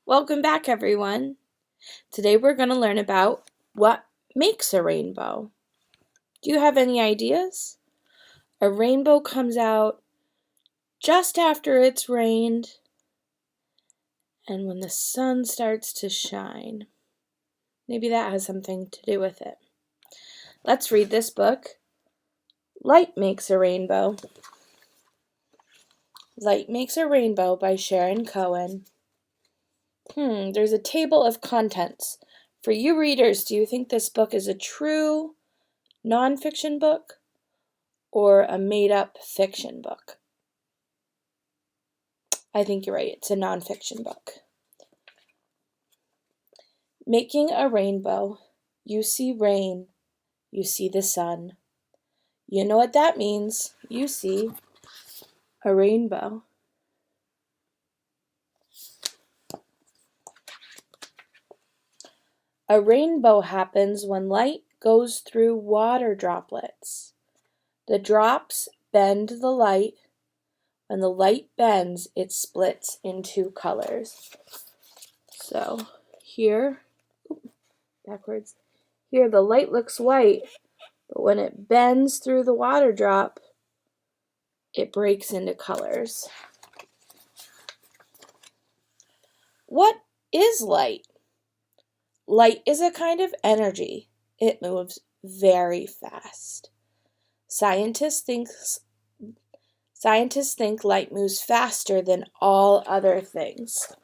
Welcome back, everyone. Today we're going to learn about what makes a rainbow. Do you have any ideas? A rainbow comes out just after it's rained and when the sun starts to shine. Maybe that has something to do with it. Let's read this book. Light Makes a Rainbow. Light Makes a Rainbow by Sharon Cohen. There's a table of contents. For you readers, do you think this book is a true nonfiction book or a made-up fiction book? I think you're right. It's a nonfiction book. Making a rainbow. You see rain. You see the sun. You know what that means. You see a rainbow. A rainbow happens when light goes through water droplets. The drops bend the light. When the light bends, it splits in two colors. So here, backwards. Here the light looks white, but when it bends through the water drop, it breaks into colors. What is light? Light is a kind of energy. It moves very fast. Scientists think light moves faster than all other things.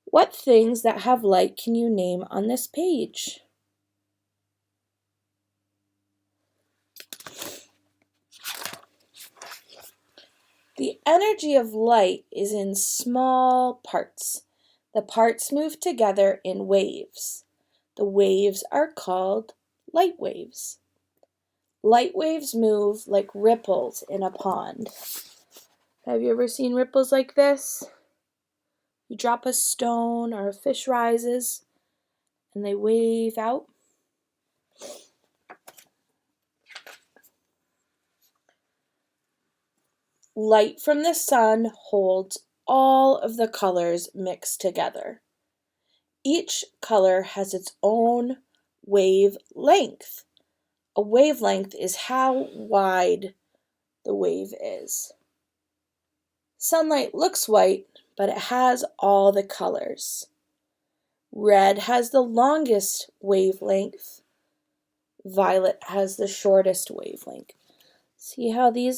What things that have light can you name on this page? The energy of light is in small parts. The parts move together in waves. The waves are called light waves. Light waves move like ripples in a pond. Have you ever seen ripples like this? You drop a stone or a fish rises and they wave out. Light from the sun holds all of the colors mixed together. Each color has its own wavelength. A wavelength is how wide the wave is. Sunlight looks white, but it has all the colors. Red has the longest wavelength. Violet has the shortest wavelength. See how the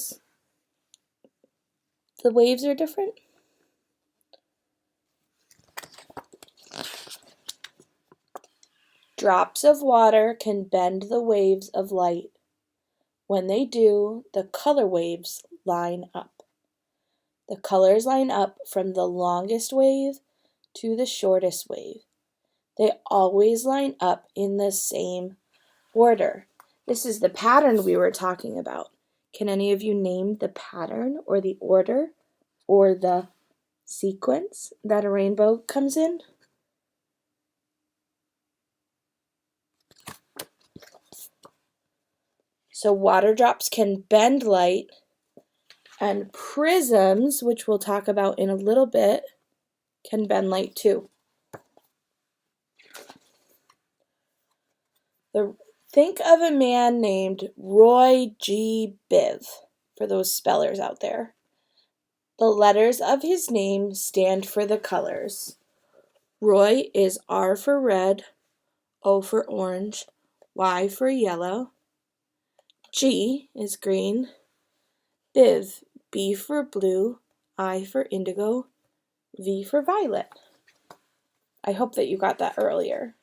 waves are different? Drops of water can bend the waves of light. When they do, the color waves line up. The colors line up from the longest wave to the shortest wave. They always line up in the same order. This is the pattern we were talking about. Can any of you name the pattern or the order or the sequence that a rainbow comes in? So water drops can bend light, and prisms, which we'll talk about in a little bit, can bend light too. Think of a man named Roy G. Biv, for those spellers out there. The letters of his name stand for the colors. Roy is R for red, O for orange, Y for yellow. G is green. Biv, B for blue, I for indigo, V for violet. I hope that you got that earlier.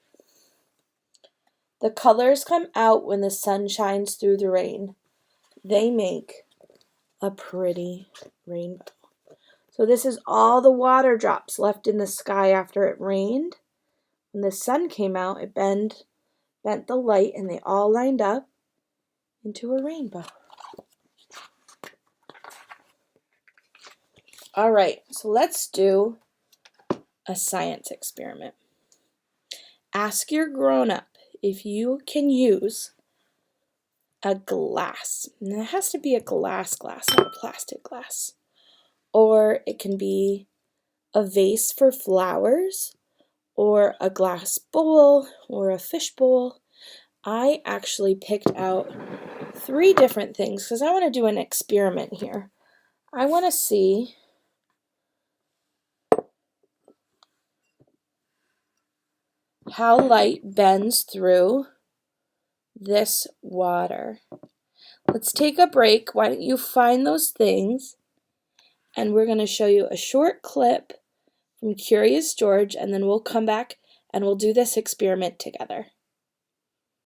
The colors come out when the sun shines through the rain. They make a pretty rainbow. So this is all the water drops left in the sky after it rained. When the sun came out, it bent the light and they all lined up into a rainbow. All right, so let's do a science experiment. Ask your grown-up if you can use a glass. And it has to be a glass, not a plastic glass. Or it can be a vase for flowers, or a glass bowl or a fish bowl. I actually picked out 3 different things because I want to do an experiment here. I want to see how light bends through this water. Let's take a break. Why don't you find those things? And we're going to show you a short clip from Curious George, and then we'll come back and we'll do this experiment together.